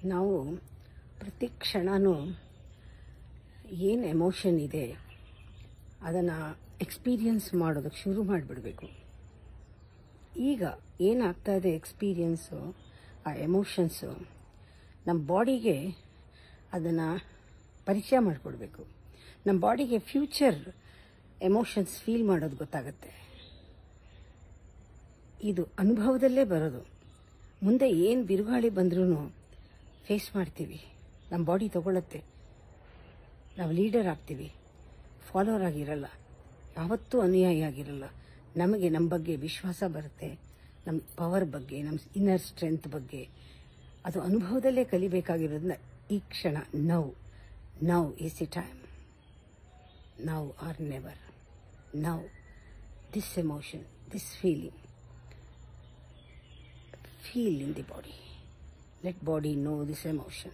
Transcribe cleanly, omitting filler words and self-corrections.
ನಾವು ಪ್ರತಿ ಕ್ಷಣವೂ ಏನು ಎಮೋಷನ್ ಇದೆ ಅದನ್ನು ಎಕ್ಸ್ಪೀರಿಯನ್ಸ್ ಮಾಡೋದಕ್ಕೆ ಶುರು ಮಾಡಿಬಿಡಬೇಕು. ಈಗ ಏನಾಗ್ತಾ ಇದೆ ಎಕ್ಸ್ಪೀರಿಯನ್ಸು, ಆ ಎಮೋಷನ್ಸು ನಮ್ಮ ಬಾಡಿಗೆ ಅದನ್ನು ಪರಿಚಯ ಮಾಡಿಕೊಡ್ಬೇಕು. ನಮ್ಮ ಬಾಡಿಗೆ ಫ್ಯೂಚರ್ ಎಮೋಷನ್ಸ್ ಫೀಲ್ ಮಾಡೋದು ಗೊತ್ತಾಗುತ್ತೆ. ಇದು ಅನುಭವದಲ್ಲೇ ಬರೋದು. ಮುಂದೆ ಏನು ಬಿರುಗಾಳಿ ಬಂದ್ರೂ ಫೇಸ್ ಮಾಡ್ತೀವಿ. ನಮ್ಮ ಬಾಡಿ ತಗೊಳುತ್ತೆ. ನಾವು ಲೀಡರ್ ಆಗ್ತೀವಿ, ಫಾಲೋವರ್ ಆಗಿರಲ್ಲ, ಯಾವತ್ತೂ ಅನುಯಾಯಿ ಆಗಿರಲ್ಲ. ನಮಗೆ ನಮ್ಮ ಬಗ್ಗೆ ವಿಶ್ವಾಸ ಬರುತ್ತೆ, ನಮ್ಮ ಪವರ್ ಬಗ್ಗೆ, ನಮ್ಮ ಇನ್ನರ್ ಸ್ಟ್ರೆಂತ್ ಬಗ್ಗೆ. ಅದು ಅನುಭವದಲ್ಲೇ ಕಲಿಬೇಕಾಗಿರೋದನ್ನ ಈ ಕ್ಷಣ now is the time. Now or never. Now this emotion, this feeling, feel in the body. Let body know this emotion.